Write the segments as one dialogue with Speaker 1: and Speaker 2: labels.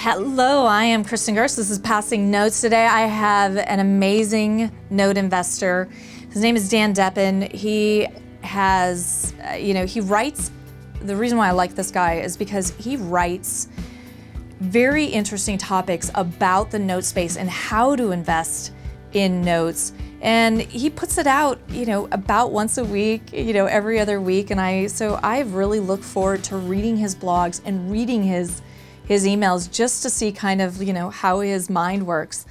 Speaker 1: Hello, I am Kristen Gerst. This is Passing Notes. Today I have an amazing note investor. His name is Dan Deppen. He has, he writes, the reason why I like this guy is because he writes very interesting topics about the note space and how to invest in notes. And he puts it out, about once a week, every other week. And I really look forward to reading his blogs and reading his emails just to see kind of, how his mind works.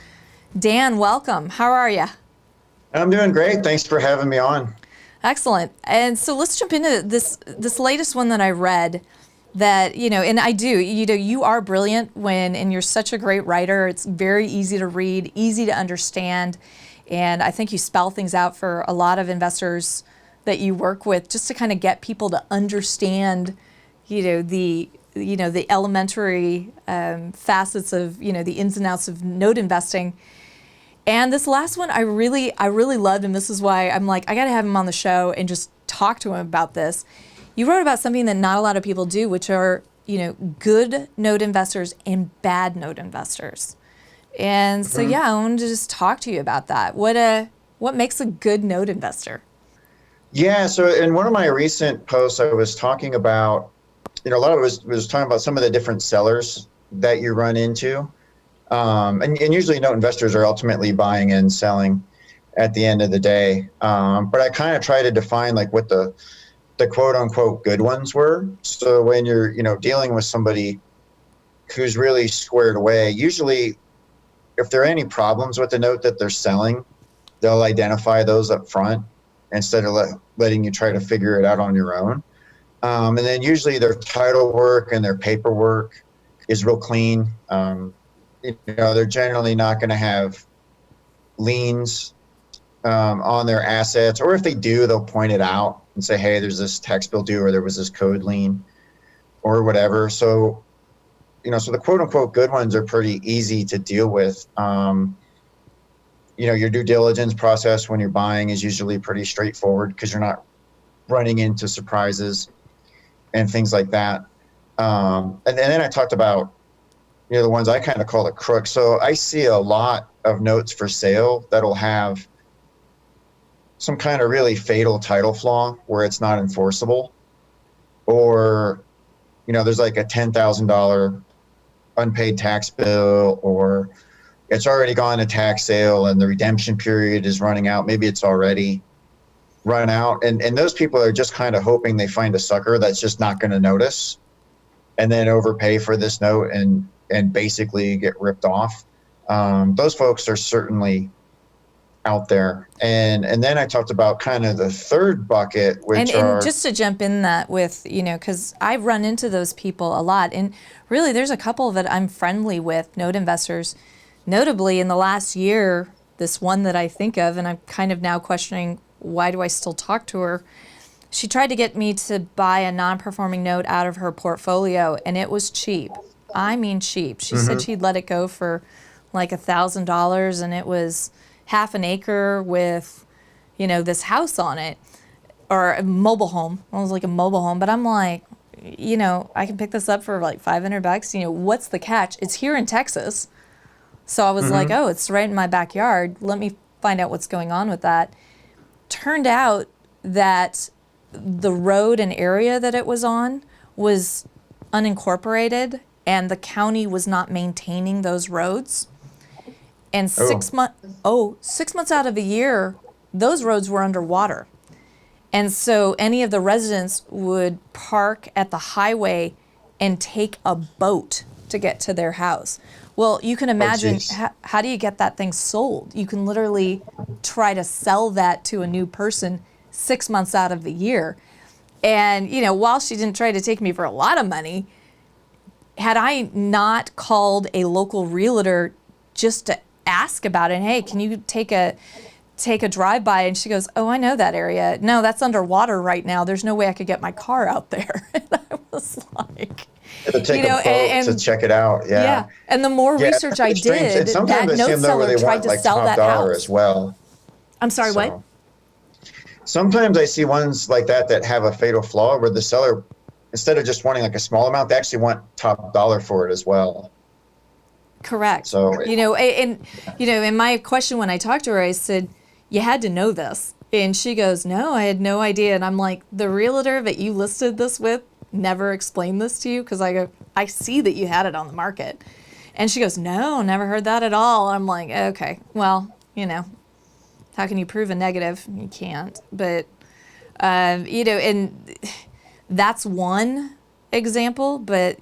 Speaker 1: Dan, welcome. How are you?
Speaker 2: I'm doing great. Thanks for having me on.
Speaker 1: Excellent. And so let's jump into this latest one that I read that, and I do, you are brilliant and you're such a great writer. It's very easy to read, easy to understand. And I think you spell things out for a lot of investors that you work with just to kind of get people to understand, the elementary facets of, the ins and outs of note investing. And this last one I really loved, and this is why I'm like, I got to have him on the show and just talk to him about this. You wrote about something that not a lot of people do, which are, good note investors and bad note investors. And so, I wanted to just talk to you about that. What makes a good note investor?
Speaker 2: Yeah, so in one of my recent posts, I was talking about, a lot of it was talking about some of the different sellers that you run into. And usually note investors are ultimately buying and selling at the end of the day. But I kind of try to define like what the quote unquote good ones were. So when you're, dealing with somebody who's really squared away, usually if there are any problems with the note that they're selling, they'll identify those up front instead of letting you try to figure it out on your own. And then usually their title work and their paperwork is real clean. They're generally not going to have liens on their assets, or if they do, they'll point it out and say, hey, there's this tax bill due, or there was this code lien or whatever. So, so the quote unquote good ones are pretty easy to deal with. Your due diligence process when you're buying is usually pretty straightforward because you're not running into surprises and things like that. And then I talked about, the ones I kind of call the crooks. So I see a lot of notes for sale that'll have some kind of really fatal title flaw where it's not enforceable, or, there's like a $10,000 unpaid tax bill, or it's already gone to tax sale and the redemption period is running out. Maybe it's already run out. And those people are just kind of hoping they find a sucker that's just not going to notice and then overpay for this note and basically get ripped off. Those folks are certainly out there. And then I talked about kind of the third bucket, which
Speaker 1: and just to jump in that with, because I've run into those people a lot. And really, there's a couple that I'm friendly with, note investors. Notably, in the last year, this one that I think of, and I'm kind of now questioning, why do I still talk to her? She tried to get me to buy a non-performing note out of her portfolio, and it was cheap. I mean cheap. She said she'd let it go for like $1,000, and it was half an acre with, this house on it, or a mobile home. It was like a mobile home, but I'm like, I can pick this up for like $500. What's the catch? It's here in Texas. So I was like, oh, it's right in my backyard. Let me find out what's going on with that. Turned out that the road and area that it was on was unincorporated, and the county was not maintaining those roads. And 6 months out of the year, those roads were underwater. And so any of the residents would park at the highway and take a boat to get to their house. Well, you can imagine, how do you get that thing sold? You can literally try to sell that to a new person 6 months out of the year. And, while she didn't try to take me for a lot of money, had I not called a local realtor just to ask about it, hey, can you take a drive-by? And she goes, oh, I know that area. No, that's underwater right now. There's no way I could get my car out there. And I was like...
Speaker 2: To take a boat to check it out,
Speaker 1: yeah. And the more research I did, that note seller tried to sell that house
Speaker 2: as well.
Speaker 1: I'm sorry, what?
Speaker 2: Sometimes I see ones like that have a fatal flaw where the seller, instead of just wanting like a small amount, they actually want top dollar for it as well.
Speaker 1: Correct.
Speaker 2: So
Speaker 1: And my question when I talked to her, I said, you had to know this. And she goes, no, I had no idea. And I'm like, the realtor that you listed this with never explained this to you? Because I go, I see that you had it on the market. And she goes, no, never heard that at all. I'm like, okay, well, how can you prove a negative? You can't. But, and that's one example. But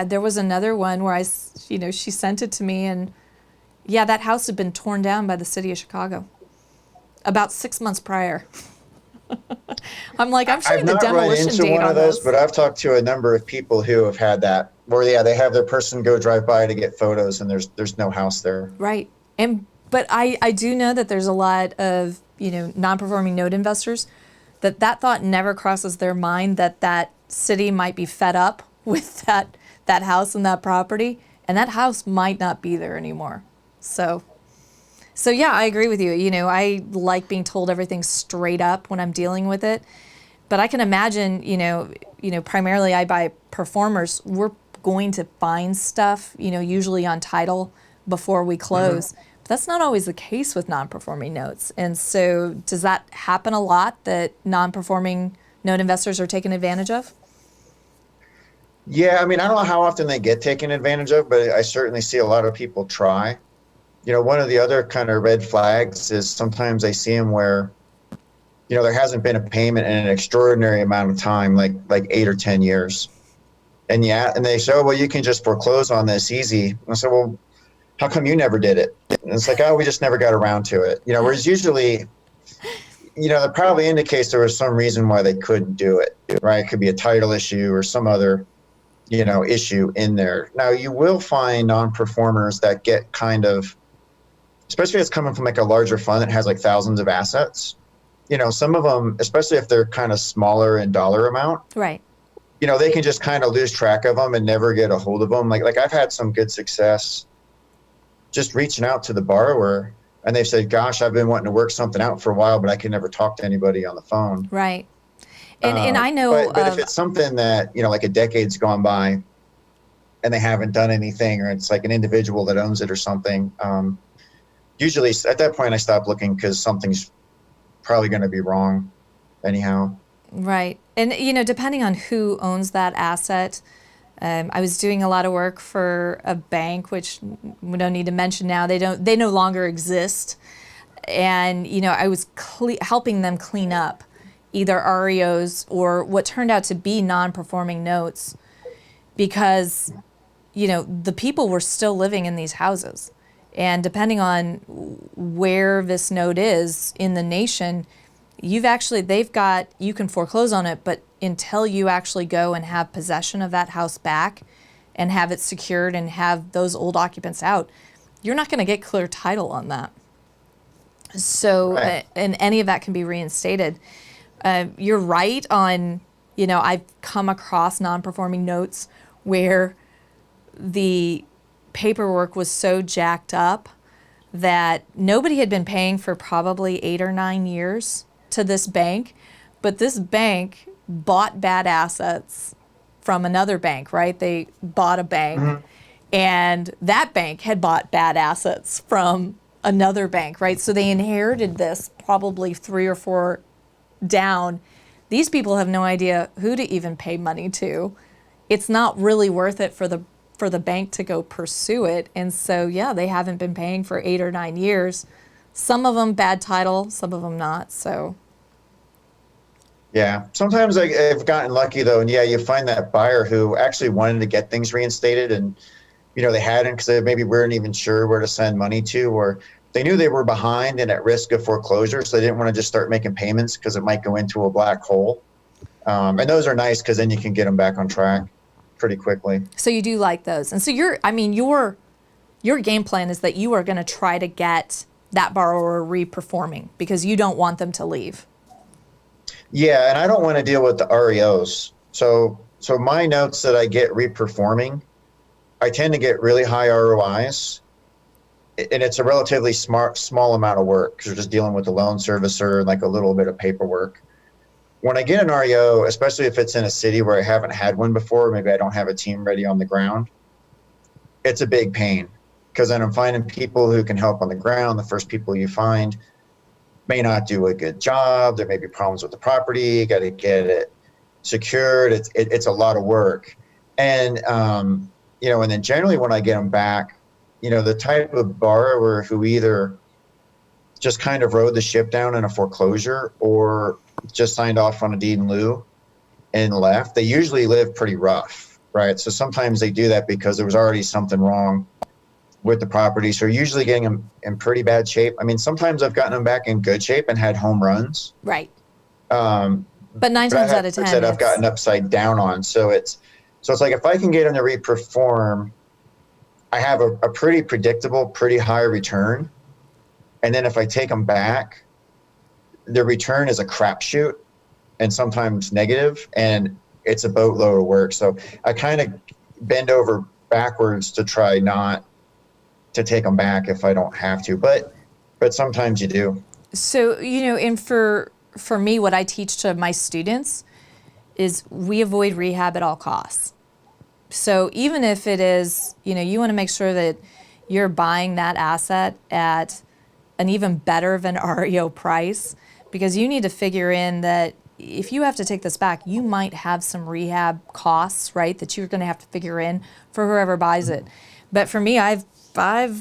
Speaker 1: there was another one where she sent it to me, and yeah, that house had been torn down by the city of Chicago about 6 months prior. I'm like, I'm showing
Speaker 2: I've
Speaker 1: the
Speaker 2: not run
Speaker 1: demolition
Speaker 2: into
Speaker 1: date
Speaker 2: one
Speaker 1: on
Speaker 2: of those,
Speaker 1: this.
Speaker 2: but I've talked to a number of people who have had that, where yeah, they have their person go drive by to get photos, and there's no house there.
Speaker 1: Right. But I do know that there's a lot of, non-performing note investors that thought never crosses their mind that city might be fed up with that house and that property, and that house might not be there anymore. So yeah, I agree with you. I like being told everything straight up when I'm dealing with it. But I can imagine, primarily I buy performers. We're going to find stuff, usually on title before we close.
Speaker 2: Mm-hmm.
Speaker 1: But that's not always the case with non-performing notes. And so does that happen a lot, that non-performing note investors are taken advantage of?
Speaker 2: Yeah, I mean, I don't know how often they get taken advantage of, but I certainly see a lot of people try. One of the other kind of red flags is sometimes I see them where, there hasn't been a payment in an extraordinary amount of time, like 8 or 10 years. And yeah, and they say, oh, well, you can just foreclose on this easy. And I said, well, how come you never did it? And it's like, oh, we just never got around to it. Whereas usually, that probably indicates there was some reason why they couldn't do it, right? It could be a title issue or some other, issue in there. Now, you will find non-performers that get kind of, especially if it's coming from like a larger fund that has like thousands of assets. Some of them, especially if they're kind of smaller in dollar amount,
Speaker 1: Right.
Speaker 2: they can just kind of lose track of them and never get a hold of them. Like I've had some good success just reaching out to the borrower, and they've said, gosh, I've been wanting to work something out for a while, but I can never talk to anybody on the phone.
Speaker 1: Right. And I know
Speaker 2: but if it's something that, like a decade's gone by and they haven't done anything, or it's like an individual that owns it or something, usually at that point I stop looking because something's probably going to be wrong anyhow.
Speaker 1: Right. And, depending on who owns that asset, I was doing a lot of work for a bank, which we don't need to mention now. They no longer exist. And, I was helping them clean up either REOs or what turned out to be non-performing notes, because, the people were still living in these houses. And depending on where this note is in the nation, you can foreclose on it, but until you actually go and have possession of that house back and have it secured and have those old occupants out, you're not going to get clear title on that. So,
Speaker 2: Right.
Speaker 1: And any of that can be reinstated. You're right on, I've come across non-performing notes where the paperwork was so jacked up that nobody had been paying for probably 8 or 9 years to this bank, but this bank bought bad assets from another bank, right? They bought a bank,
Speaker 2: Mm-hmm.
Speaker 1: and that bank had bought bad assets from another bank, right? So they inherited this probably 3 or 4 down. These people have no idea who to even pay money to. It's not really worth it for the bank to go pursue it. And so, yeah, they haven't been paying for 8 or 9 years. Some of them bad title, some of them not. So,
Speaker 2: Yeah. Sometimes I've gotten lucky though. And yeah, you find that buyer who actually wanted to get things reinstated, and, they hadn't because they maybe weren't even sure where to send money to, or they knew they were behind and at risk of foreclosure. So they didn't want to just start making payments because it might go into a black hole. And those are nice because then you can get them back on track pretty quickly.
Speaker 1: so you do like those. And so your game plan is that you are going to try to get that borrower re-performing because you don't want them to leave.
Speaker 2: Yeah, and I don't want to deal with the REOs. So my notes that I get re-performing, I tend to get really high ROIs, and it's a relatively small amount of work because you're just dealing with the loan servicer and like a little bit of paperwork. When I get an REO, especially if it's in a city where I haven't had one before, maybe I don't have a team ready on the ground, it's a big pain because then I'm finding people who can help on the ground. The first people you find may not do a good job. There may be problems with the property. You got to get it secured. It's a lot of work. And, and then generally when I get them back, the type of borrower who either just kind of rode the ship down in a foreclosure or just signed off on a deed in lieu and left, they usually live pretty rough, right? So sometimes they do that because there was already something wrong with the property. So usually getting them in pretty bad shape. I mean, sometimes I've gotten them back in good shape and had home runs.
Speaker 1: Right.
Speaker 2: But
Speaker 1: nine times out of 10,
Speaker 2: that I've gotten upside down on. So it's like if I can get them to reperform, I have a pretty predictable, pretty high return. And then if I take them back, the return is a crapshoot and sometimes negative, and it's a boatload of work. So I kind of bend over backwards to try not to take them back if I don't have to, but sometimes you do.
Speaker 1: So, and for me, what I teach to my students is we avoid rehab at all costs. So even if it is, you want to make sure that you're buying that asset at an even better of an REO price, because you need to figure in that if you have to take this back, you might have some rehab costs, right, that you're going to have to figure in for whoever buys it. But for me, I've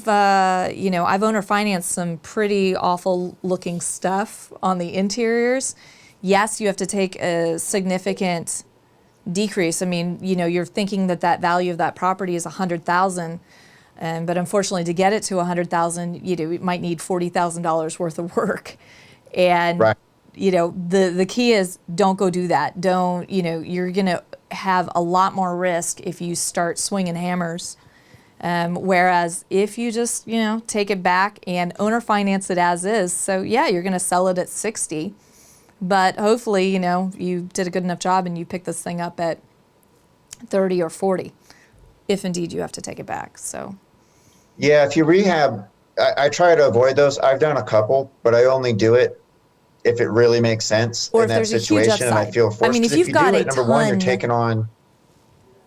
Speaker 1: owner financed some pretty awful looking stuff on the interiors. Yes, you have to take a significant decrease. I mean, you're thinking that value of that property is $100,000, but unfortunately, to get it to $100,000, it might need $40,000 worth of work. And
Speaker 2: right.
Speaker 1: The key is don't go do that. Don't, you're going to have a lot more risk if you start swinging hammers. Whereas if you just, take it back and owner finance it as is, so yeah, you're going to sell it at 60, but hopefully, you did a good enough job and you picked this thing up at 30 or 40, if indeed you have to take it back. So,
Speaker 2: yeah, if you rehab, I try to avoid those. I've done a couple, but I only do it if it really makes sense
Speaker 1: or
Speaker 2: in that situation, and I feel forced.
Speaker 1: I mean, if you've got
Speaker 2: number one, you're taking on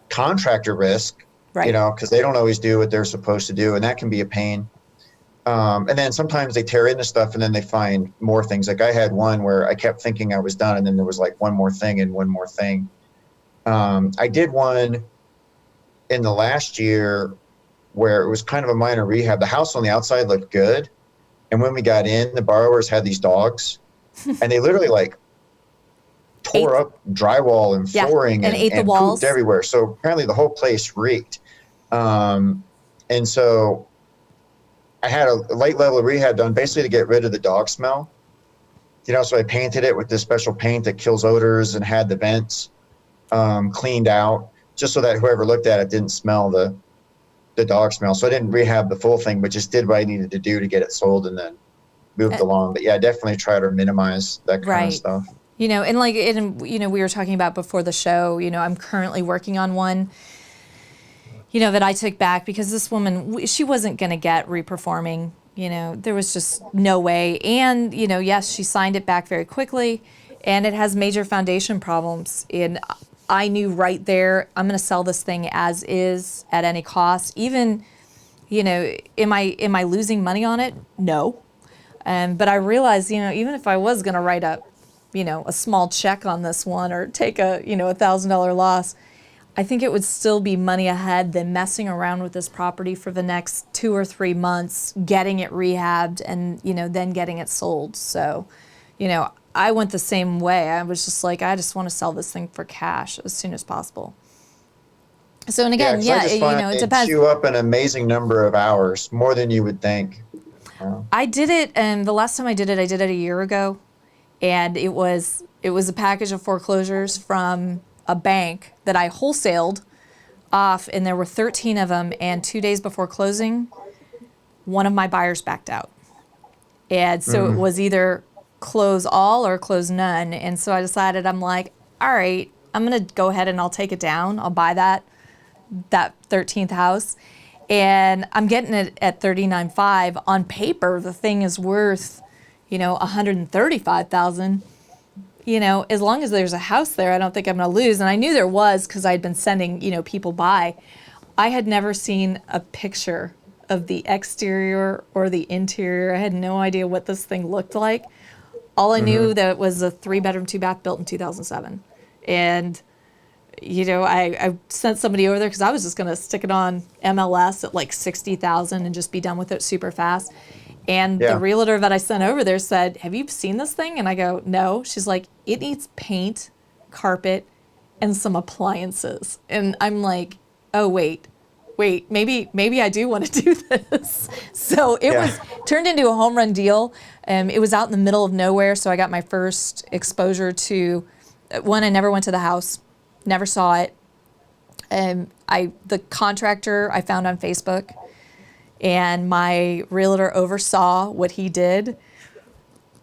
Speaker 2: contractor risk.
Speaker 1: Right.
Speaker 2: Because they don't always do what they're supposed to do, and that can be a pain. And then sometimes they tear into stuff and then they find more things. Like I had one where I kept thinking I was done, and then there was like one more thing and one more thing. I did one in the last year where it was kind of a minor rehab. The house on the outside looked good, and when we got in, the borrowers had these dogs, and they literally tore up drywall and flooring
Speaker 1: and ate the
Speaker 2: and
Speaker 1: walls
Speaker 2: pooped everywhere. So apparently the whole place reeked. And so I had a light level of rehab done basically to get rid of the dog smell. So I painted it with this special paint that kills odors and had the vents cleaned out just so that whoever looked at it didn't smell the dog smell. So I didn't rehab the full thing, but just did what I needed to do to get it sold and then moved along. But yeah, I definitely try to minimize that kind of stuff.
Speaker 1: And we were talking about before the show, I'm currently working on one, that I took back because this woman, she wasn't going to get reperforming. There was just no way. And, yes, she signed it back very quickly, and it has major foundation problems. And I knew right there, I'm going to sell this thing as is at any cost. Even, am I losing money on it? No. But I realized, even if I was going to write up, a small check on this one or take a $1,000 loss, I think it would still be money ahead than messing around with this property for the next 2 or 3 months, getting it rehabbed and, then getting it sold. So, I went the same way. I was just like, I just want to sell this thing for cash as soon as possible. So, and again, it depends.
Speaker 2: Chew up an amazing number of hours, more than you would think.
Speaker 1: I did it, and the last time I did it a year ago. And it was a package of foreclosures from a bank that I wholesaled off, and there were 13 of them. And 2 days before closing, one of my buyers backed out. And so it was either close all or close none. And so I decided, I'm like, all right, I'm going to go ahead and I'll take it down. I'll buy that 13th house. And I'm getting it at $39,500. On paper, the thing is worth $135,000, as long as there's a house there, I don't think I'm going to lose. And I knew there was because I'd been sending, people by. I had never seen a picture of the exterior or the interior. I had no idea what this thing looked like. All I knew that it was a 3-bedroom, 2-bath built in 2007. And, I sent somebody over there because I was just going to stick it on MLS at like 60,000 and just be done with it super fast. And the realtor that I sent over there said, "Have you seen this thing?" And I go, "No." She's like, "It needs paint, carpet, and some appliances." And I'm like, "Oh, wait, maybe I do want to do this." So it was turned into a home run deal. It was out in the middle of nowhere, so I got my first exposure to one. I never went to the house, never saw it. The contractor I found on Facebook, and my realtor oversaw what he did.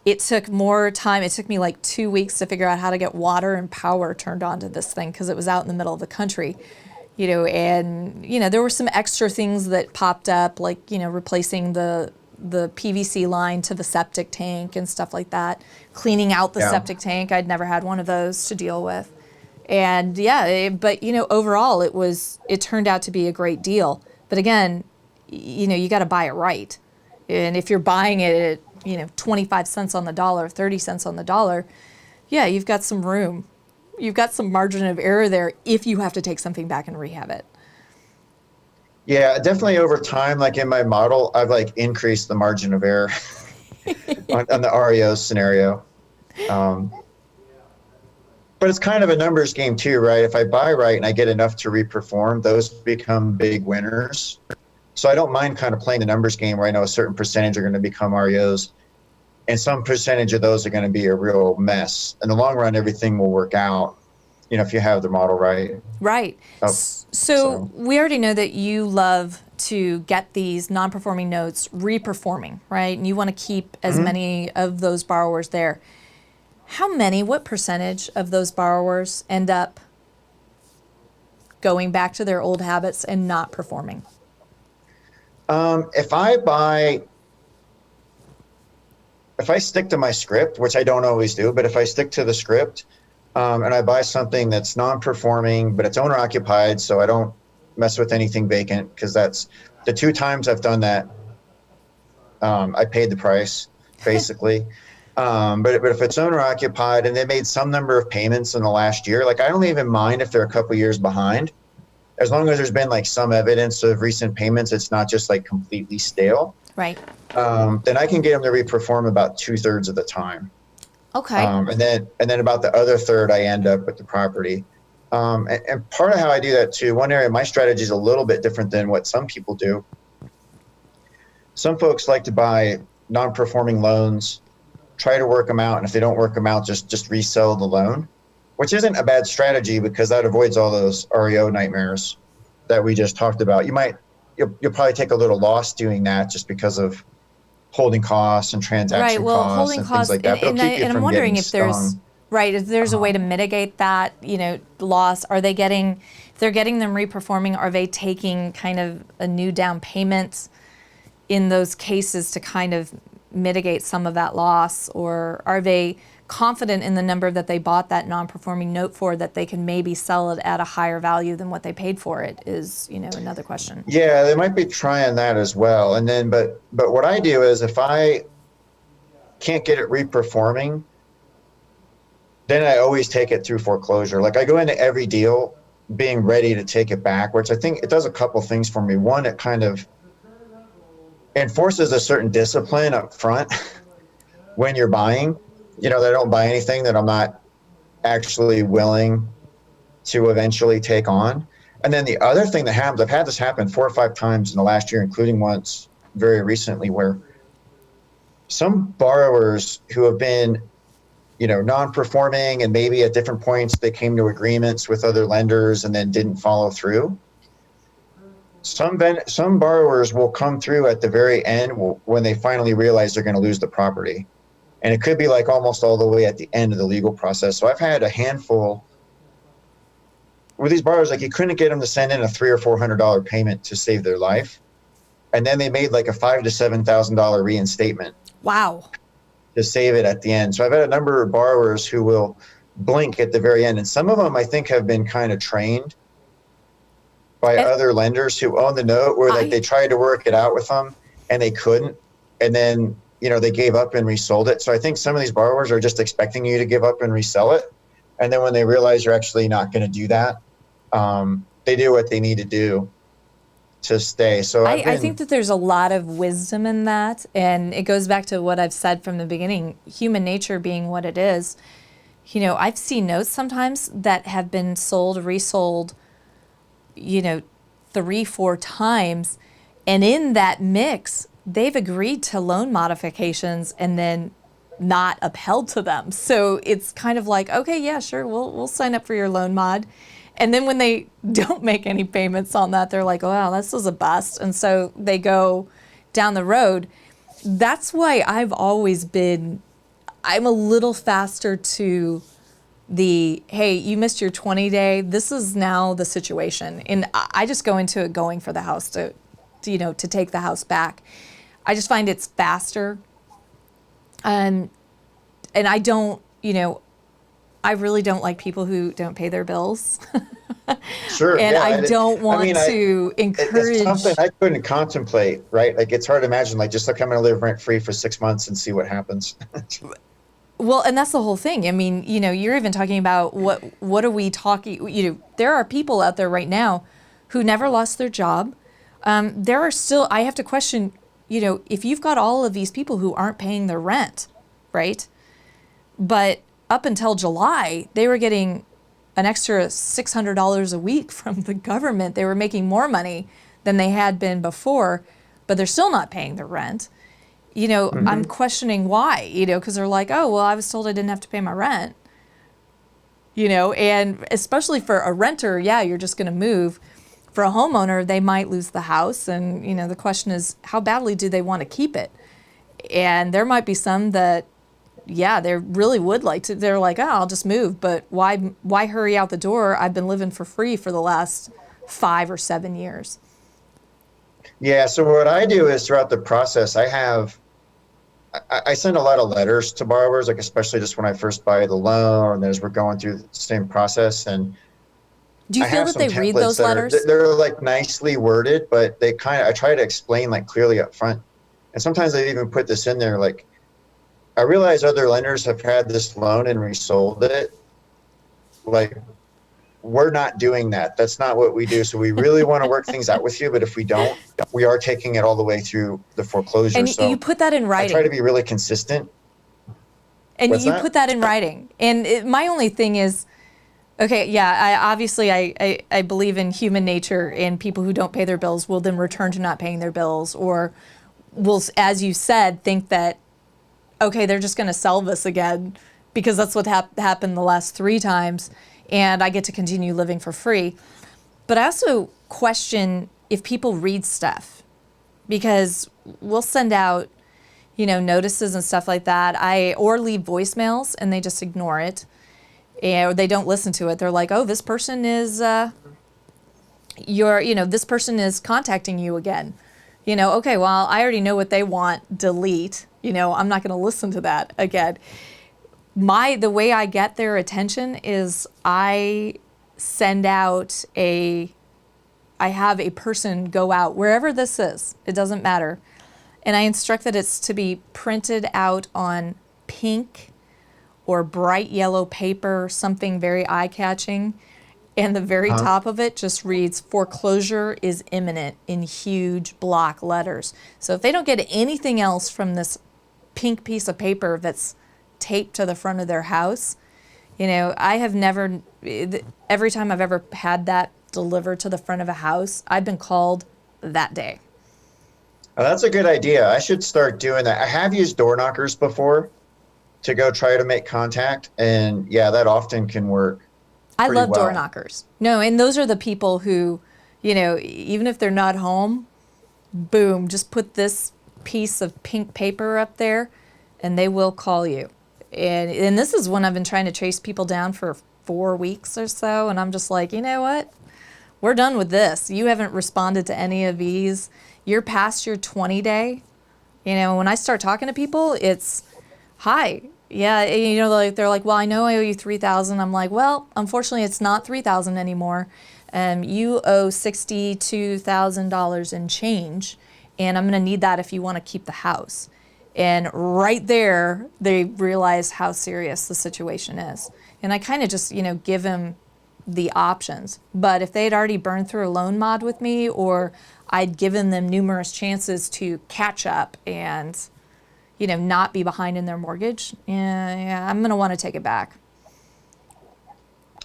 Speaker 1: It took more time. It took me like 2 weeks to figure out how to get water and power turned on to this thing because it was out in the middle of the country. There were some extra things that popped up, like, replacing the PVC line to the septic tank and stuff like that, cleaning out the septic tank. I'd never had one of those to deal with. And but overall it turned out to be a great deal. But again, you got to buy it right. And if you're buying it at, 25 cents on the dollar, 30 cents on the dollar, you've got some room. You've got some margin of error there if you have to take something back and rehab it.
Speaker 2: Yeah, definitely over time, like in my model, I've like increased the margin of error on the REO scenario. But it's kind of a numbers game too, right? If I buy right and I get enough to reperform, those become big winners. So I don't mind kind of playing the numbers game where I know a certain percentage are going to become REOs and some percentage of those are going to be a real mess. In the long run, everything will work out, if you have the model right.
Speaker 1: Right. So we already know that you love to get these non-performing notes reperforming, right? And you want to keep as many of those borrowers there. What percentage of those borrowers end up going back to their old habits and not performing?
Speaker 2: If I stick to my script, which I don't always do, but if I stick to the script, and I buy something that's non-performing, but it's owner occupied, so I don't mess with anything vacant, because that's the 2 times I've done that. I paid the price, basically. But if it's owner occupied and they made some number of payments in the last year, like I don't even mind if they're a couple years behind, as long as there's been like some evidence of recent payments, it's not just like completely stale.
Speaker 1: Right.
Speaker 2: Then I can get them to reperform about 2/3 of the time.
Speaker 1: Okay.
Speaker 2: And then about the other third, I end up with the property. And part of how I do that too, one area, my strategy is a little bit different than what some people do. Some folks like to buy non-performing loans, try to work them out, and if they don't work them out, just resell the loan, which isn't a bad strategy because that avoids all those REO nightmares that we just talked about. You'll probably take a little loss doing that just because of holding costs and transaction costs and things like that.
Speaker 1: And I'm wondering if there's a way to mitigate that, loss. If they're getting them reperforming, are they taking kind of a new down payment in those cases to kind of mitigate some of that loss, or are they confident in the number that they bought that non-performing note for that they can maybe sell it at a higher value than what they paid for it is, another question.
Speaker 2: Yeah, they might be trying that as well. And then, but what I do is if I can't get it reperforming, then I always take it through foreclosure. Like I go into every deal being ready to take it back, which I think it does a couple things for me. One, it kind of enforces a certain discipline up front when you're buying, that I don't buy anything that I'm not actually willing to eventually take on. And then the other thing that happens, I've had this happen 4 or 5 times in the last year, including once very recently, where some borrowers who have been, non-performing and maybe at different points they came to agreements with other lenders and then didn't follow through. Some borrowers will come through at the very end when they finally realize they're going to lose the property. And it could be like almost all the way at the end of the legal process. So I've had a handful where these borrowers, like you couldn't get them to send in a $300 or $400 payment to save their life. And then they made like a $5,000 to $7,000 reinstatement.
Speaker 1: Wow.
Speaker 2: To save it at the end. So I've had a number of borrowers who will blink at the very end. And some of them I think have been kind of trained by
Speaker 1: And
Speaker 2: other lenders who own the note, where like they tried to work it out with them and they couldn't, and then they gave up and resold it. So I think some of these borrowers are just expecting you to give up and resell it, and then when they realize you're actually not going to do that, they do what they need to do to stay. So
Speaker 1: I think that there's a lot of wisdom in that, and it goes back to what I've said from the beginning, human nature being what it is. I've seen notes sometimes that have been sold, resold, 3-4 times, and in that mix, they've agreed to loan modifications and then not upheld to them. So it's kind of like, okay, yeah, sure, we'll sign up for your loan mod. And then when they don't make any payments on that, they're like, oh, wow, this was a bust. And so they go down the road. That's why I'm a little faster to the, hey, you missed your 20-day. This is now the situation. And I just go into it going for the house to take the house back. I just find it's faster. And I don't, I really don't like people who don't pay their bills.
Speaker 2: Sure.
Speaker 1: And
Speaker 2: yeah,
Speaker 1: I don't want to encourage.
Speaker 2: It's something I couldn't contemplate, right? Like, it's hard to imagine, like, just like I'm going to live rent free for 6 months and see what happens.
Speaker 1: Well, and that's the whole thing. I mean, you're even talking about what are we talking, there are people out there right now who never lost their job. There are still, I have to question, if you've got all of these people who aren't paying their rent, right? But up until July, they were getting an extra $600 a week from the government. They were making more money than they had been before, but they're still not paying their rent. I'm questioning why, because they're like, oh, well, I was told I didn't have to pay my rent. And especially for a renter, yeah, you're just going to move. For a homeowner, they might lose the house. And, the question is, how badly do they want to keep it? And there might be some that, yeah, they really would like to. They're like, oh, I'll just move. But why hurry out the door? I've been living for free for the last 5 or 7 years.
Speaker 2: Yeah. So what I do is, throughout the process, I send a lot of letters to borrowers, like, especially just when I first buy the loan, as we're going through the same process. And
Speaker 1: do you feel that they read those letters?
Speaker 2: They're like nicely worded, but I try to explain, like, clearly up front. And sometimes I even put this in there, like, I realize other lenders have had this loan and resold it. Like, we're not doing that. That's not what we do. So we really want to work things out with you. But if we don't, we are taking it all the way through the foreclosure.
Speaker 1: And
Speaker 2: so
Speaker 1: you put that in writing.
Speaker 2: I try to be really consistent.
Speaker 1: And put that in writing. And my only thing is, okay, yeah, I believe in human nature, and people who don't pay their bills will then return to not paying their bills, or will, as you said, think that, okay, they're just going to sell this again because that's what happened the last 3 times, and I get to continue living for free. But I also question if people read stuff, because we'll send out, notices and stuff like that, or leave voicemails and they just ignore it, or they don't listen to it. They're like, oh, this person is this person is contacting you again. Okay, well, I already know what they want. Delete. I'm not going to listen to that again. The way I get their attention is I have a person go out, wherever this is, it doesn't matter, and I instruct that it's to be printed out on pink or bright yellow paper, something very eye-catching, and the very top of it just reads, "Foreclosure is imminent," in huge block letters. So if they don't get anything else from this pink piece of paper that's taped to the front of their house, I have never, every time I've ever had that delivered to the front of a house, I've been called that day.
Speaker 2: Oh, that's a good idea. I should start doing that. I have used door knockers before to go try to make contact, and yeah, that often can work.
Speaker 1: I love door knockers. No, and those are the people who, even if they're not home, boom, just put this piece of pink paper up there and they will call you. And this is when I've been trying to chase people down for 4 weeks or so, and I'm just like, you know what? We're done with this. You haven't responded to any of these. You're past your 20-day. When I start talking to people, it's, hi. Yeah, they're like, well, I know I owe you $3,000. I'm like, well, unfortunately, it's not $3,000 anymore. You owe $62,000 in change, and I'm going to need that if you want to keep the house. And right there, they realize how serious the situation is. And I kind of just, give them the options. But if they'd already burned through a loan mod with me, or I'd given them numerous chances to catch up and, not be behind in their mortgage, I'm going to want to take it back.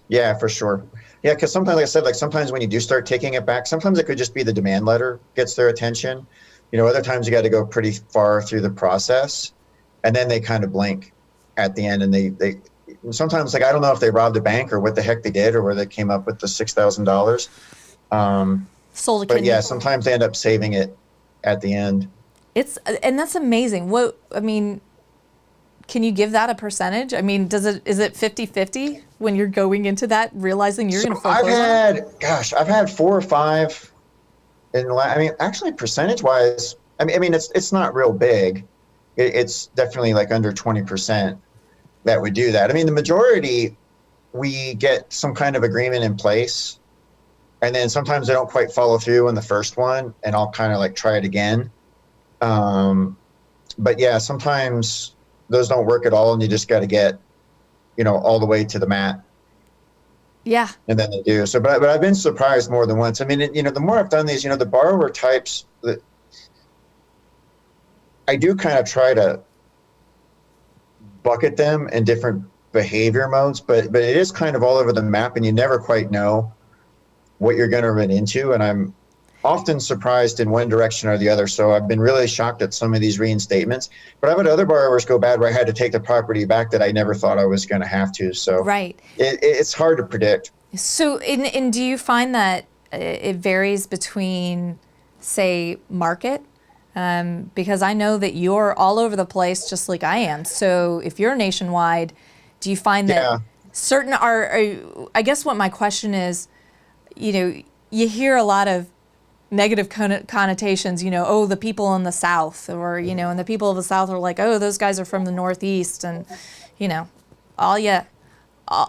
Speaker 2: Yeah, for sure. Yeah, because sometimes, like I said, like sometimes when you do start taking it back, sometimes it could just be the demand letter gets their attention. Other times you got to go pretty far through the process, and then they kind of blink at the end, and they sometimes, like, I don't know if they robbed a bank or what the heck they did or where they came up with the $6,000.
Speaker 1: Sold a
Speaker 2: But
Speaker 1: kidney.
Speaker 2: yeah, sometimes they end up saving it at the end.
Speaker 1: And that's amazing. Can you give that a percentage? I mean, is it 50-50 when you're going into that, realizing you're going to foreclose on it?
Speaker 2: I've had 4 or 5 actually percentage wise, it's not real big. It's definitely like under 20% that would do that. The majority, we get some kind of agreement in place, and then sometimes they don't quite follow through on the first one, and I'll kind of like try it again. But yeah, sometimes those don't work at all, and you just got to get, all the way to the mat.
Speaker 1: Yeah.
Speaker 2: And then they do. So, but I've been surprised more than once. The more I've done these, the borrower types that I do kind of try to bucket them in different behavior modes, but it is kind of all over the map, and you never quite know what you're going to run into. And I'm often surprised in one direction or the other. So I've been really shocked at some of these reinstatements, but I've had other borrowers go bad where I had to take the property back that I never thought I was going to have to. So
Speaker 1: right.
Speaker 2: It's hard to predict.
Speaker 1: So, and do you find that it varies between, say, market? Because I know that you're all over the place, just like I am. So if you're nationwide, do you find that certain I guess what my question is, you hear a lot of negative connotations, the people in the South, or, and the people of the South are like, oh, those guys are from the Northeast, and, all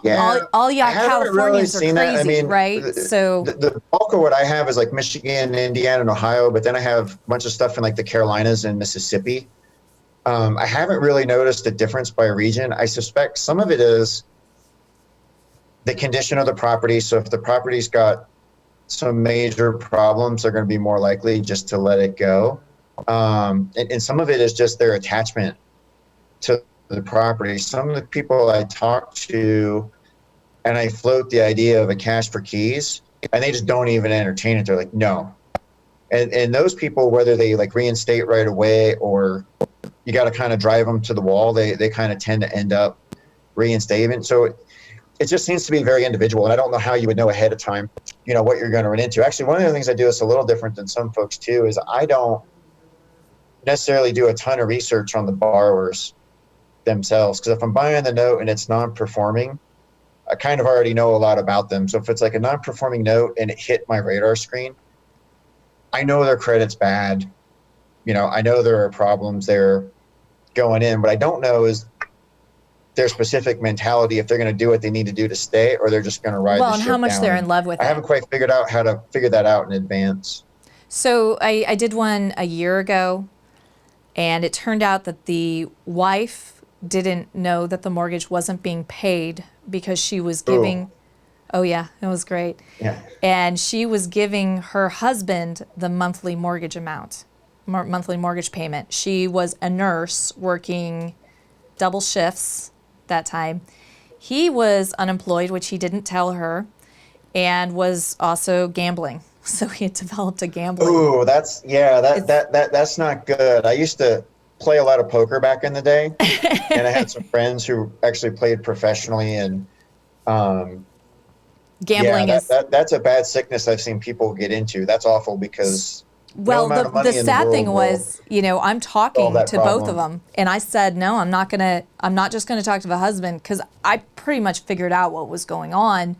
Speaker 1: Californians
Speaker 2: really
Speaker 1: are crazy, right? So
Speaker 2: the bulk of what I have is like Michigan, Indiana, and Ohio, but then I have a bunch of stuff in like the Carolinas and Mississippi. I haven't really noticed a difference by region. I suspect some of it is the condition of the property. So if the property's got some major problems, they're going to be more likely just to let it go. And some of it is just their attachment to the property. Some of the people I talk to, and I float the idea of a cash for keys, and they just don't even entertain it. They're like, no. And those people, whether they like reinstate right away or you got to kind of drive them to the wall, they kind of tend to end up reinstating. So it just seems to be very individual, and I don't know how you would know ahead of time, what you're going to run into. Actually, one of the things I do is a little different than some folks too, is I don't necessarily do a ton of research on the borrowers themselves, because if I'm buying the note and it's non-performing, I kind of already know a lot about them. So if it's like a non-performing note and it hit my radar screen, I know their credit's bad. I know there are problems there going in. What I don't know is their specific mentality, if they're going to do what they need to do to stay, or they're just going to ride the ship down.
Speaker 1: Well, and how much they're in love with it.
Speaker 2: I haven't quite figured out how to figure that out in advance.
Speaker 1: So I did one a year ago, and it turned out that the wife didn't know that the mortgage wasn't being paid because she was giving, oh yeah, it was great.
Speaker 2: Yeah.
Speaker 1: And she was giving her husband the monthly mortgage amount, monthly mortgage payment. She was a nurse working double shifts that time. He was unemployed, which he didn't tell her, and was also gambling. So he had developed a gambling.
Speaker 2: Ooh, that's not good. I used to play a lot of poker back in the day, and I had some friends who actually played professionally, and
Speaker 1: gambling
Speaker 2: that's a bad sickness I've seen people get into. That's awful because
Speaker 1: well, the sad thing was, I'm talking to both of them, and I said, no, I'm not just gonna talk to the husband, because I pretty much figured out what was going on,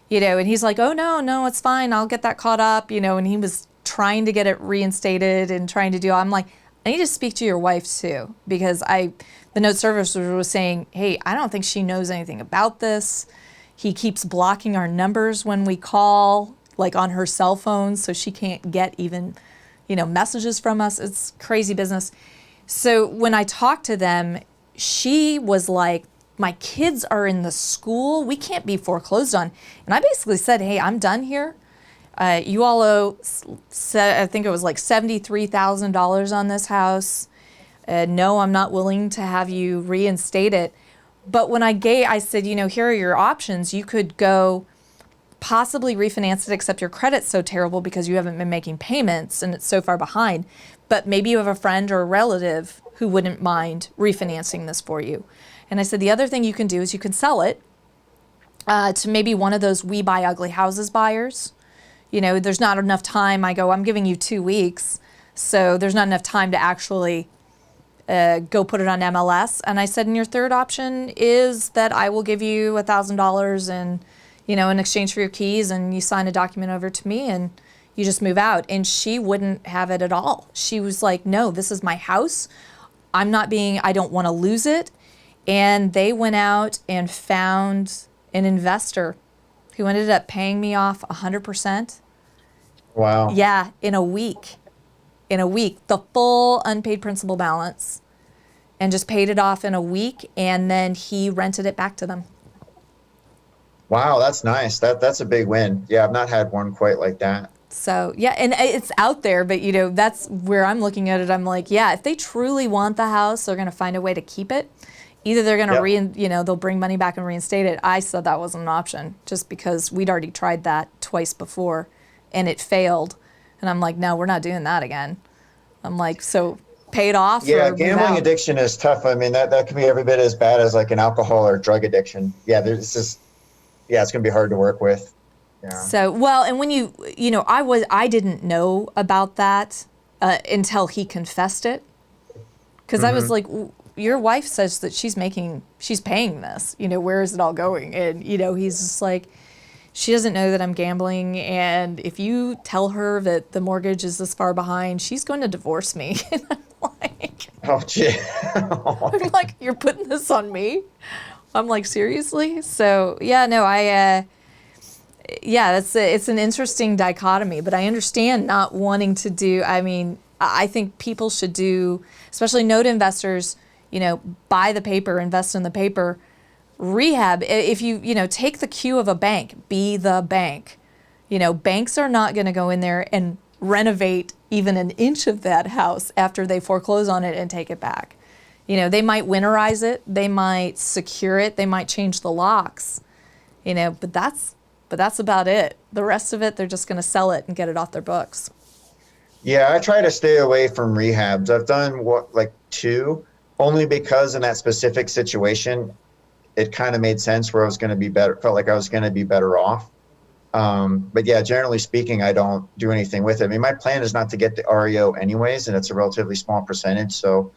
Speaker 1: and he's like, oh no, it's fine, I'll get that caught up, and he was trying to get it reinstated and trying to do. I'm like, I need to speak to your wife too, because the note servicer was saying, hey, I don't think she knows anything about this. He keeps blocking our numbers when we call, like on her cell phone, so she can't get even, messages from us. It's crazy business. So when I talked to them, she was like, my kids are in the school. We can't be foreclosed on. And I basically said, hey, I'm done here. You all owe, I think it was like $73,000 on this house. No, I'm not willing to have you reinstate it. But when I said, here are your options. You could go possibly refinance it, except your credit's so terrible because you haven't been making payments and it's so far behind. But maybe you have a friend or a relative who wouldn't mind refinancing this for you. And I said, the other thing you can do is you can sell it to maybe one of those We Buy Ugly Houses buyers. There's not enough time. I go, I'm giving you 2 weeks. So there's not enough time to actually go put it on MLS. And I said, and your third option is that I will give you $1,000 and, in exchange for your keys, and you sign a document over to me and you just move out. And she wouldn't have it at all. She was like, no, this is my house. I don't want to lose it. And they went out and found an investor who ended up paying me off 100%.
Speaker 2: Wow.
Speaker 1: Yeah, in a week, the full unpaid principal balance, and just paid it off in a week, and then he rented it back to them.
Speaker 2: Wow, that's nice. That's a big win. Yeah, I've not had one quite like that.
Speaker 1: So yeah, and it's out there, but that's where I'm looking at it. I'm like, yeah, if they truly want the house, they're going to find a way to keep it. Either they're going to they'll bring money back and reinstate it. I said that wasn't an option, just because we'd already tried that twice before and it failed. And I'm like, no, we're not doing that again. I'm like, so pay it off.
Speaker 2: Yeah,
Speaker 1: or
Speaker 2: gambling addiction is tough. I mean, that can be every bit as bad as like an alcohol or drug addiction. Yeah, it's going to be hard to work with. Yeah.
Speaker 1: So, well, and when I didn't know about that until he confessed it. Because I was like, your wife says that she's paying this, where is it all going? And, he's just like, she doesn't know that I'm gambling. And if you tell her that the mortgage is this far behind, she's going to divorce me. And I'm like,
Speaker 2: oh, gee.
Speaker 1: I'm like, you're putting this on me? I'm like, seriously? So, yeah, no, it's an interesting dichotomy, but I understand not wanting to do, I think people should do, especially note investors, buy the paper, invest in the paper. Rehab, if you take the cue of a bank, be the bank. Banks are not going to go in there and renovate even an inch of that house after they foreclose on it and take it back. They might winterize it, they might secure it, they might change the locks, but that's about it. The rest of it, they're just going to sell it and get it off their books.
Speaker 2: Yeah, I try to stay away from rehabs. I've done like 2, only because in that specific situation, it kind of made sense where I was going to be better, felt like I was going to be better off. But yeah, generally speaking, I don't do anything with it. I mean, my plan is not to get the REO anyways, and it's a relatively small percentage. So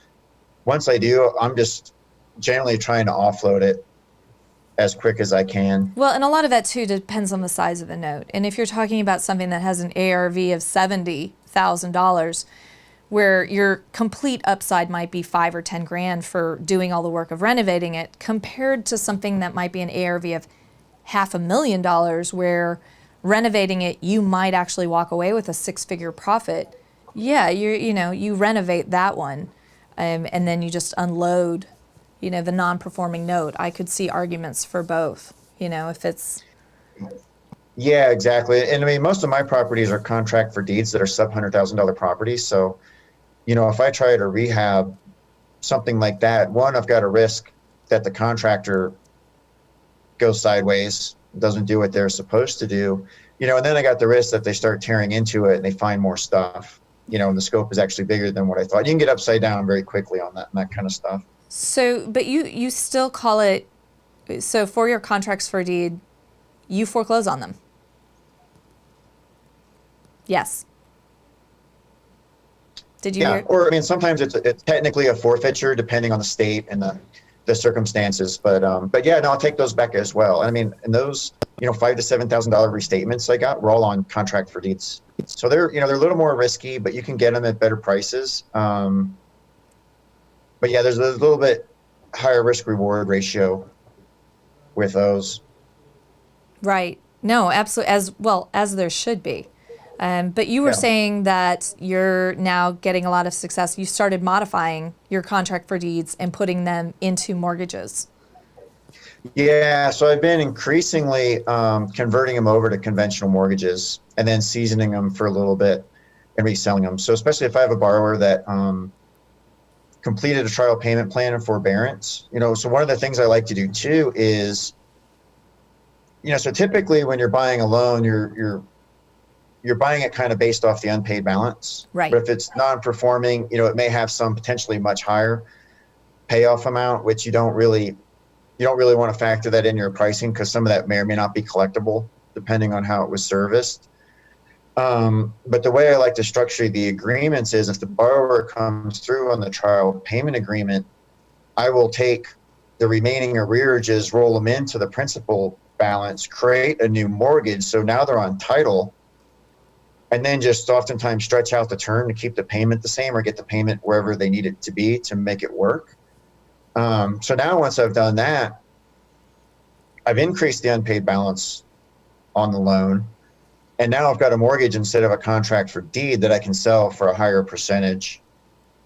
Speaker 2: once I do, I'm just generally trying to offload it as quick as I can.
Speaker 1: Well, and a lot of that too depends on the size of the note. And if you're talking about something that has an ARV of $70,000, where your complete upside might be $5 or $10 grand for doing all the work of renovating it, compared to something that might be an ARV of $500,000, where renovating it, you might actually walk away with a 6-figure profit. Yeah, you renovate that one, and then you just unload, the non-performing note. I could see arguments for both, if it's.
Speaker 2: Yeah, exactly. And I mean, most of my properties are contract for deeds that are sub $100,000 properties. So, if I try to rehab something like that, one, I've got a risk that the contractor goes sideways, doesn't do what they're supposed to do, and then I got the risk that they start tearing into it and they find more stuff, and the scope is actually bigger than what I thought. You can get upside down very quickly on that kind of stuff.
Speaker 1: So, but you still call it, so for your contracts for deed, you foreclose on them? Yes. Did you
Speaker 2: Yeah,
Speaker 1: hear?
Speaker 2: or I mean, sometimes it's technically a forfeiture depending on the state and the circumstances, but yeah, no, I'll take those back as well. And I mean, and those, $5,000 to $7,000 restatements I got were all on contract for deeds. So they're a little more risky, but you can get them at better prices. But yeah, there's a little bit higher risk reward ratio with those.
Speaker 1: Right. No, absolutely. As well as there should be. But you were
Speaker 2: Yeah.
Speaker 1: saying that you're now getting a lot of success. You started modifying your contract for deeds and putting them into mortgages.
Speaker 2: Yeah, so I've been increasingly converting them over to conventional mortgages and then seasoning them for a little bit and reselling them. So especially if I have a borrower that completed a trial payment plan and forbearance, so one of the things I like to do too is, so typically when you're buying a loan, you're buying it kind of based off the unpaid balance.
Speaker 1: Right.
Speaker 2: But if it's non-performing, it may have some potentially much higher payoff amount, which you don't really want to factor that in your pricing because some of that may or may not be collectible depending on how it was serviced. But the way I like to structure the agreements is if the borrower comes through on the trial payment agreement, I will take the remaining arrearages, roll them into the principal balance, create a new mortgage. So now they're on title, and then just oftentimes stretch out the term to keep the payment the same or get the payment wherever they need it to be to make it work. So now once I've done that, I've increased the unpaid balance on the loan. And now I've got a mortgage instead of a contract for deed that I can sell for a higher percentage.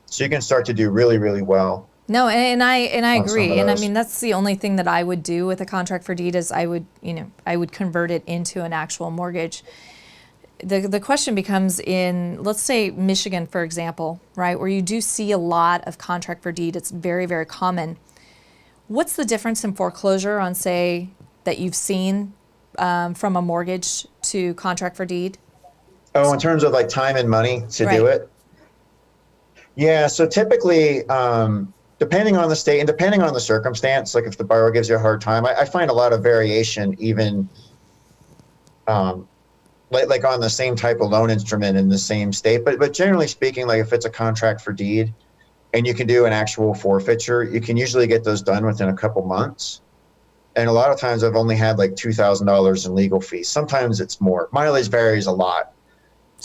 Speaker 2: So you can start to do really, really well
Speaker 1: No, and I
Speaker 2: on some of
Speaker 1: agree. And I
Speaker 2: those.
Speaker 1: mean that's the only thing that I would do with a contract for deed is I would convert it into an actual mortgage. The question becomes in, let's say Michigan, for example, right, where you do see a lot of contract for deed. It's very, very common. What's the difference in foreclosure on, say, that you've seen from a mortgage to contract for deed?
Speaker 2: Oh, in terms of like time and money to do
Speaker 1: Right.
Speaker 2: it? Yeah, so typically, depending on the state and depending on the circumstance, like if the borrower gives you a hard time, I find a lot of variation even um, like on the same type of loan instrument in the same state. But generally speaking, like if it's a contract for deed and you can do an actual forfeiture, you can usually get those done within a couple months. And a lot of times I've only had like $2,000 in legal fees. Sometimes it's more. Mileage varies a lot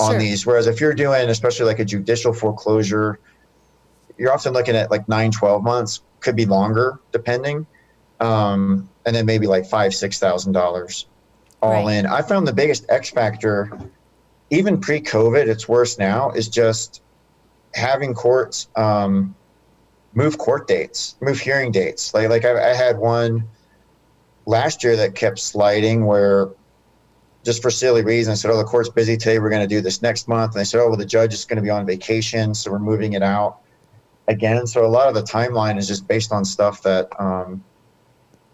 Speaker 2: on
Speaker 1: Sure.
Speaker 2: these. Whereas if you're doing, especially like a judicial foreclosure, you're often looking at like 9, 12 months, could be longer depending. And then maybe like $5,000, $6,000 all
Speaker 1: Right.
Speaker 2: in. I found the biggest X factor, even pre-COVID, it's worse now, is just having courts move court dates, move hearing dates. Like I had one last year that kept sliding where just for silly reasons, I said, oh, the court's busy today. We're going to do this next month. And they said, oh, well, the judge is going to be on vacation. So we're moving it out again. So a lot of the timeline is just based on stuff that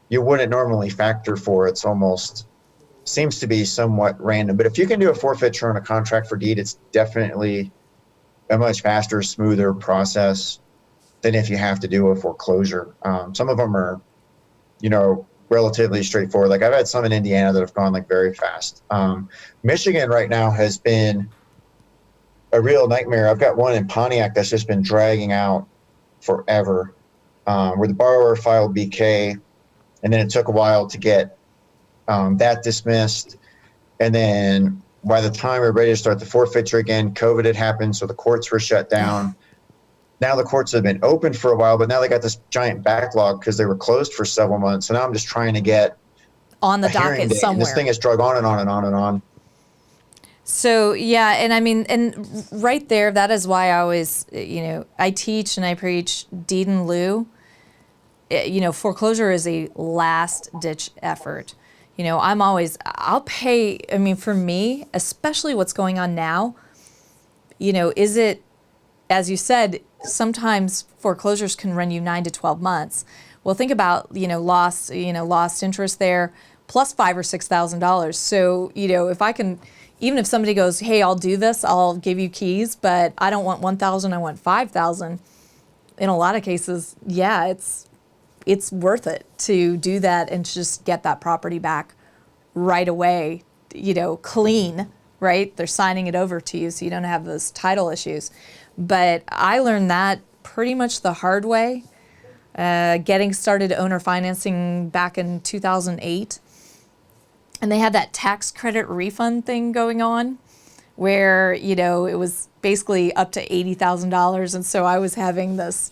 Speaker 2: you wouldn't normally factor for. It's almost seems to be somewhat random. But if you can do a forfeiture on a contract for deed, it's definitely a much faster, smoother process than if you have to do a foreclosure. Some of them are, relatively straightforward. Like I've had some in Indiana that have gone like very fast. Michigan right now has been a real nightmare. I've got one in Pontiac that's just been dragging out forever, where the borrower filed BK, and then it took a while to get that dismissed. And then by the time we were ready to start the forfeiture again, COVID had happened, so the courts were shut down. Now the courts have been open for a while, but now they got this giant backlog because they were closed for several months. So now I'm just trying to get
Speaker 1: On the
Speaker 2: a hearing
Speaker 1: docket
Speaker 2: date, and this
Speaker 1: somewhere.
Speaker 2: thing has drug on and on and on and on.
Speaker 1: So yeah, and I mean, and right there, that is why I always, I teach and I preach deed in lieu. Foreclosure is a last ditch effort. I'll pay. I mean, for me, especially what's going on now, is it, as you said, sometimes foreclosures can run you 9 to 12 months. Well, think about, lost interest there, plus $5,000 or $6,000. So, if I can, even if somebody goes, hey, I'll do this, I'll give you keys, but I don't want 1,000, I want 5,000. In a lot of cases, yeah, it's worth it to do that and just get that property back right away, clean, right? They're signing it over to you so you don't have those title issues. But I learned that pretty much the hard way, getting started owner financing back in 2008. And they had that tax credit refund thing going on where, it was basically up to $80,000. And so I was having this,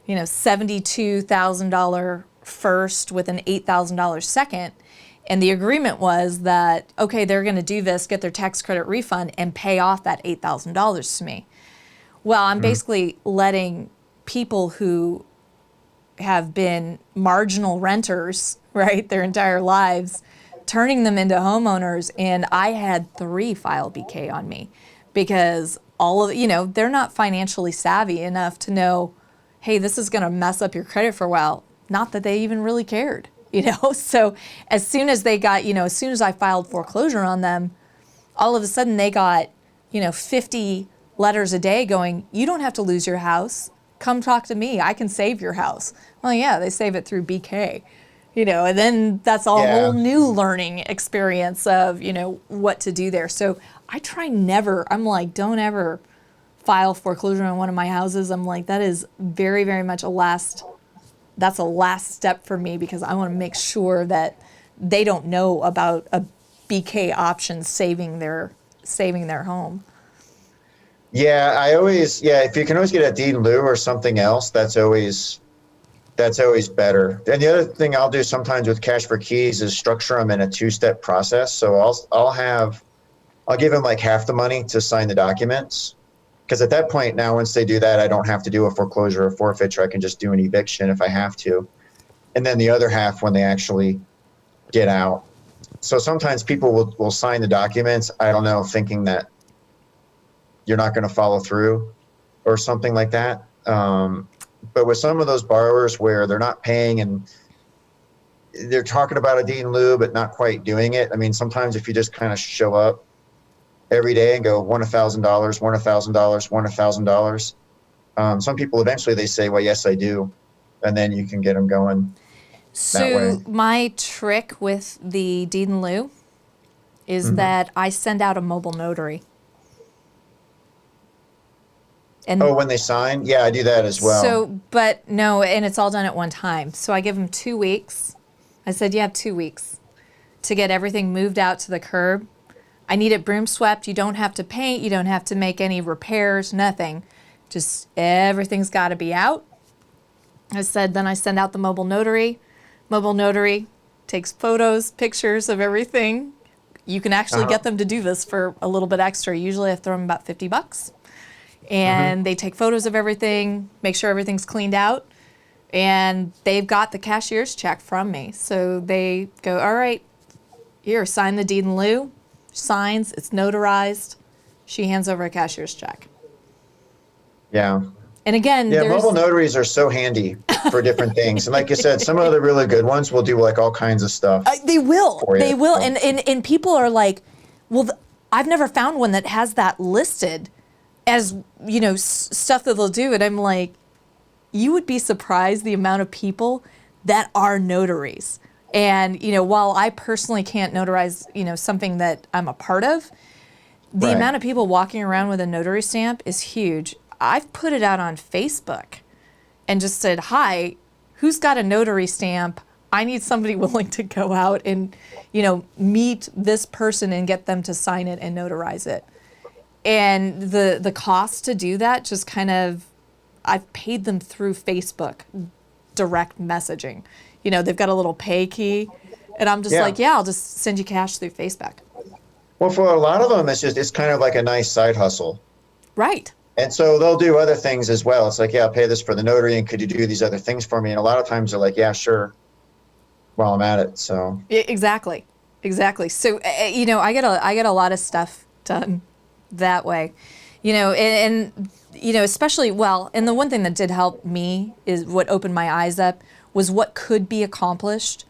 Speaker 1: $72,000 first with an $8,000 second. And the agreement was that, okay, they're going to do this, get their tax credit refund, and pay off that $8,000 to me. Well, I'm basically letting people who have been marginal renters, right, their entire lives, turning them into homeowners. And I had 3 file BK on me because all of, they're not financially savvy enough to know, hey, this is going to mess up your credit for a while. Not that they even really cared, So as soon as they got, as soon as I filed foreclosure on them, all of a sudden they got, 50 letters a day going, you don't have to lose your house. Come talk to me. I can save your house. Well, yeah, they save it through BK, and then that's a whole new learning experience of, what to do there. So I try never, I'm like, don't ever file foreclosure on one of my houses. I'm like, that is very, very much that's a last step for me because I want to make sure that they don't know about a BK option saving their home.
Speaker 2: Yeah, if you can always get a deed in lieu or something else, that's always better. And the other thing I'll do sometimes with cash for keys is structure them in a 2-step process. So I'll give them like half the money to sign the documents. Because at that point now, once they do that, I don't have to do a foreclosure or forfeiture. I can just do an eviction if I have to. And then the other half when they actually get out. So sometimes people will sign the documents, I don't know, thinking that you're not going to follow through or something like that. But with some of those borrowers where they're not paying and they're talking about a deed in lieu, but not quite doing it. I mean, sometimes if you just kind of show up every day and go, want $1,000, want $1,000, want $1,000. Some people eventually they say, well, yes, I do. And then you can get them going that way.
Speaker 1: So my trick with the deed in lieu is that I send out a mobile notary. And
Speaker 2: when they sign? Yeah, I do that as well.
Speaker 1: So, but no, and it's all done at one time. So I give them 2 weeks. I said, you have 2 weeks to get everything moved out to the curb. I need it broom swept. You don't have to paint. You don't have to make any repairs, nothing. Just everything's got to be out. I said, then I send out the mobile notary. Mobile notary takes photos, pictures of everything. You can actually get them to do this for a little bit extra. Usually I throw them about $50. And they take photos of everything, make sure everything's cleaned out, and they've got the cashier's check from me. So they go, all right, here, sign the deed in lieu. Signs, it's notarized. She hands over a cashier's check.
Speaker 2: Yeah.
Speaker 1: And again,
Speaker 2: mobile notaries are so handy for different things. And like you said, some of the really good ones will do like all kinds of stuff.
Speaker 1: They will. They will. And people are like, well, I've never found one that has that listed as, stuff that they'll do. And I'm like, you would be surprised the amount of people that are notaries. And, while I personally can't notarize, something that I'm a part of, the amount of people walking around with a notary stamp is huge. I've put it out on Facebook and just said, hi, who's got a notary stamp? I need somebody willing to go out and, meet this person and get them to sign it and notarize it. And the cost to do that just kind of, I've paid them through Facebook direct messaging. They've got a little pay key, and I'm just like, I'll just send you cash through Facebook.
Speaker 2: Well, for a lot of them, it's kind of like a nice side hustle.
Speaker 1: Right.
Speaker 2: And so they'll do other things as well. It's like, I'll pay this for the notary, and could you do these other things for me? And a lot of times they're like, yeah, sure, while I'm at it. So
Speaker 1: exactly. So I get a lot of stuff done that way, and especially, and the one thing that did help me is what opened my eyes up was what could be accomplished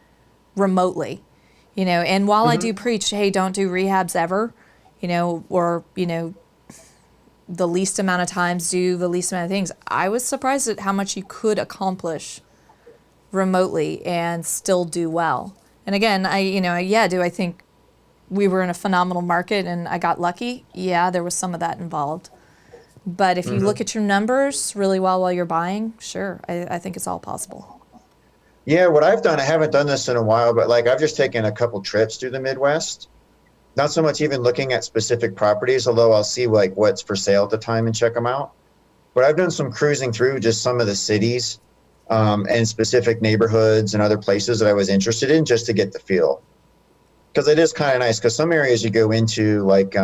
Speaker 1: remotely, and while I do preach, hey, don't do rehabs ever, or, the least amount of times do the least amount of things. I was surprised at how much you could accomplish remotely and still do well. And again, do I think we were in a phenomenal market and I got lucky? Yeah, there was some of that involved. But if you look at your numbers really well while you're buying, sure, I think it's all possible.
Speaker 2: Yeah, what I've done, I haven't done this in a while, but I've just taken a couple trips through the Midwest. Not so much even looking at specific properties, although I'll see what's for sale at the time and check them out. But I've done some cruising through just some of the cities and specific neighborhoods and other places that I was interested in just to get the feel. because it is kind of nice. Because some areas you go into, like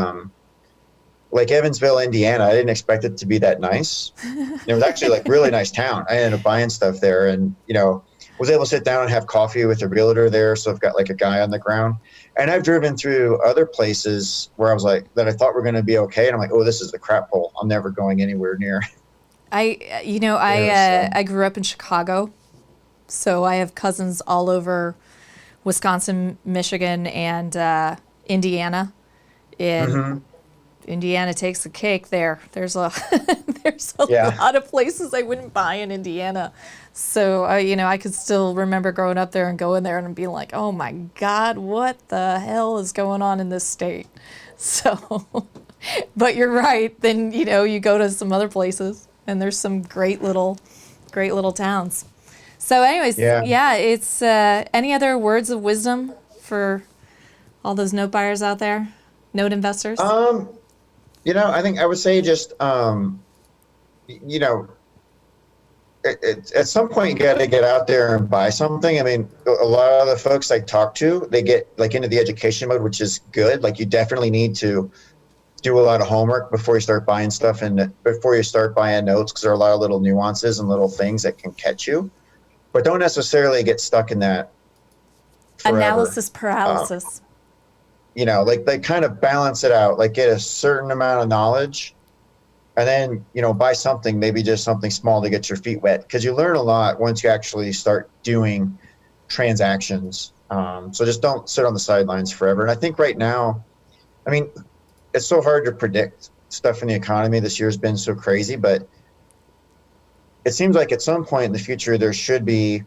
Speaker 2: Evansville, Indiana, I didn't expect it to be that nice. It was actually like really nice town. I ended up buying stuff there, and was able to sit down and have coffee with a realtor there. So I've got like a guy on the ground. And I've driven through other places where I was like, that I thought were going to be okay. And I'm like, oh, this is a crap hole. I'm never going anywhere near.
Speaker 1: I grew up in Chicago, so I have cousins all over Wisconsin, Michigan, and Indiana. In Indiana takes the cake there. There's a lot of places I wouldn't buy in Indiana. So I could still remember growing up there and going there and being like, oh my God, what the hell is going on in this state? So, but you're right. Then you go to some other places and there's some great little towns. So, anyways, it's any other words of wisdom for all those note buyers out there, note investors?
Speaker 2: I think I would say just, at some point you got to get out there and buy something. I mean, a lot of the folks I talk to, they get like into the education mode, which is good. Like you definitely need to do a lot of homework before you start buying stuff and before you start buying notes, because there are a lot of little nuances and little things that can catch you. But don't necessarily get stuck in that forever.
Speaker 1: Analysis paralysis.
Speaker 2: Like kind of balance it out, like get a certain amount of knowledge and then, buy something, maybe just something small to get your feet wet, because you learn a lot once you actually start doing transactions. So just don't sit on the sidelines forever. And I think right now, I mean, it's so hard to predict stuff in the economy. This year's been so crazy, but it seems like at some point in the future, there should be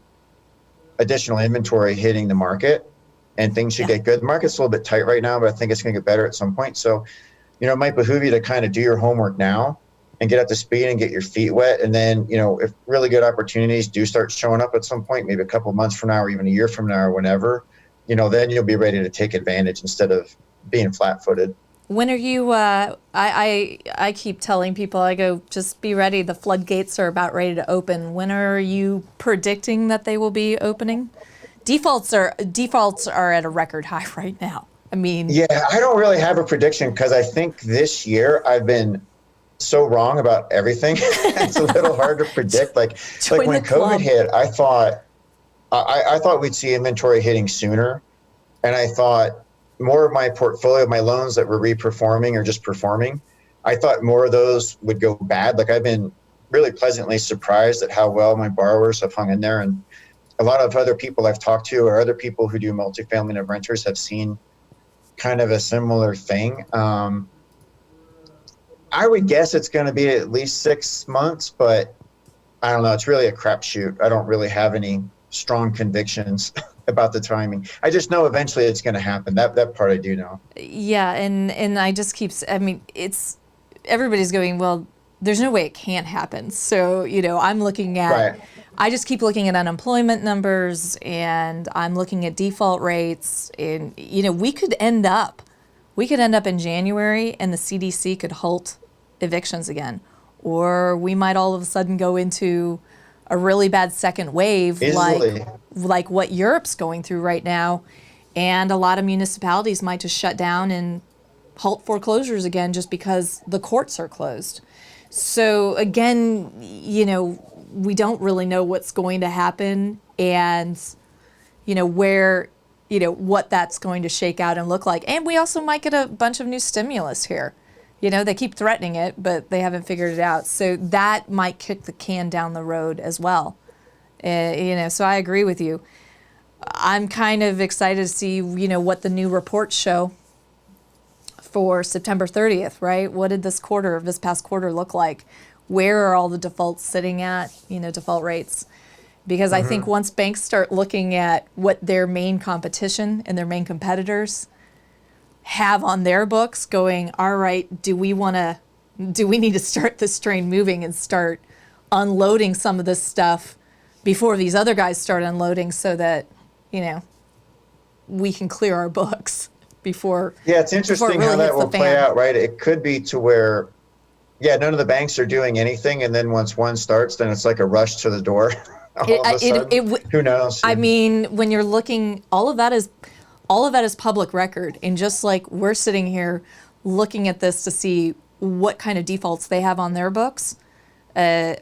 Speaker 2: additional inventory hitting the market and things should get good. The market's a little bit tight right now, but I think it's going to get better at some point. So, it might behoove you to kind of do your homework now and get up to speed and get your feet wet. And then, if really good opportunities do start showing up at some point, maybe a couple of months from now or even a year from now or whenever, then you'll be ready to take advantage instead of being flat-footed.
Speaker 1: When are you, I keep telling people, I go, just be ready. The floodgates are about ready to open. When are you predicting that they will be opening? Defaults are at a record high right now. I mean,
Speaker 2: yeah, I don't really have a prediction because I think this year I've been so wrong about everything. It's a little hard to predict. Like when COVID hit, I thought we'd see inventory hitting sooner, and I thought more of my portfolio, my loans that were reperforming or just performing, I thought more of those would go bad. Like I've been really pleasantly surprised at how well my borrowers have hung in there, and a lot of other people I've talked to or other people who do multifamily and renters have seen kind of a similar thing. I would guess it's going to be at least 6 months, but I don't know. It's really a crapshoot. I don't really have any strong convictions about the timing. I just know eventually it's going to happen. That part I do know.
Speaker 1: Yeah, and I just keep, everybody's going, well, there's no way it can't happen. So, I'm looking at,
Speaker 2: right.
Speaker 1: I just keep looking at unemployment numbers and I'm looking at default rates, and we could end up in January and the CDC could halt evictions again, or we might all of a sudden go into a really bad second wave like what Europe's going through right now, and a lot of municipalities might just shut down and halt foreclosures again just because the courts are closed. So again, we don't really know what's going to happen and, where, what that's going to shake out and look like. And we also might get a bunch of new stimulus here. They keep threatening it, but they haven't figured it out. So that might kick the can down the road as well. So I agree with you. I'm kind of excited to see, what the new reports show for September 30th, right? What did this past quarter look like? Where are all the defaults sitting at, default rates? Because I think once banks start looking at what their main competition and their main competitors have on their books, going, all right, do we need to start this train moving and start unloading some of this stuff before these other guys start unloading so that, we can clear our books before.
Speaker 2: Yeah, it's interesting how that will play out, right? It could be to where, none of the banks are doing anything, and then once one starts, then it's like a rush to the door. All of a sudden. Who knows?
Speaker 1: I mean, when you're looking, all of all of that is public record. And just like we're sitting here looking at this to see what kind of defaults they have on their books,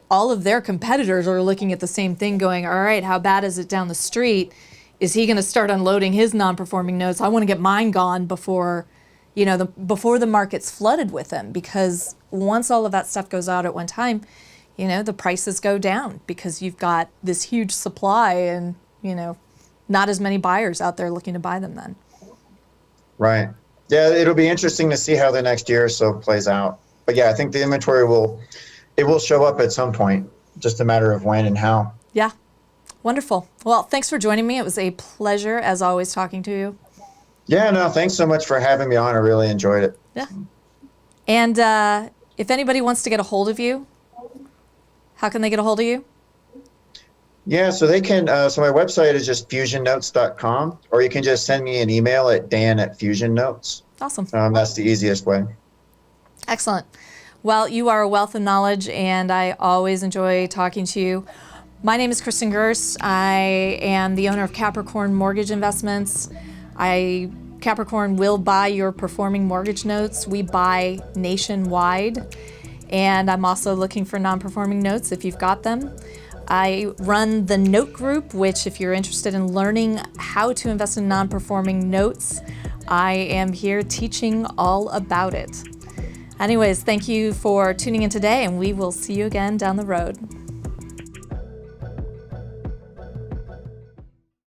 Speaker 1: all of their competitors are looking at the same thing going, all right, how bad is it down the street? Is he going to start unloading his non-performing notes? I want to get mine gone before, before the market's flooded with them, because once all of that stuff goes out at one time, the prices go down because you've got this huge supply and, not as many buyers out there looking to buy them then.
Speaker 2: Right. Yeah, it'll be interesting to see how the next year or so plays out. But yeah, I think the inventory will show up at some point, just a matter of when and how.
Speaker 1: Yeah. Wonderful. Well, thanks for joining me. It was a pleasure, as always, talking to you.
Speaker 2: Yeah, no, thanks so much for having me on. I really enjoyed it.
Speaker 1: Yeah. And if anybody wants to get a hold of you, how can they get a hold of you?
Speaker 2: Yeah, so they can, so my website is just fusionnotes.com, or you can just send me an email at dan@fusionnotes.
Speaker 1: Awesome.
Speaker 2: That's the easiest way.
Speaker 1: Excellent. Well, you are a wealth of knowledge, and I always enjoy talking to you. My name is Kristen Gerst. I am the owner of Capricorn Mortgage Investments. Capricorn will buy your performing mortgage notes. We buy nationwide, and I'm also looking for non-performing notes if you've got them. I run the Note Group, which if you're interested in learning how to invest in non-performing notes, I am here teaching all about it. Anyways, thank you for tuning in today, and we will see you again down the road.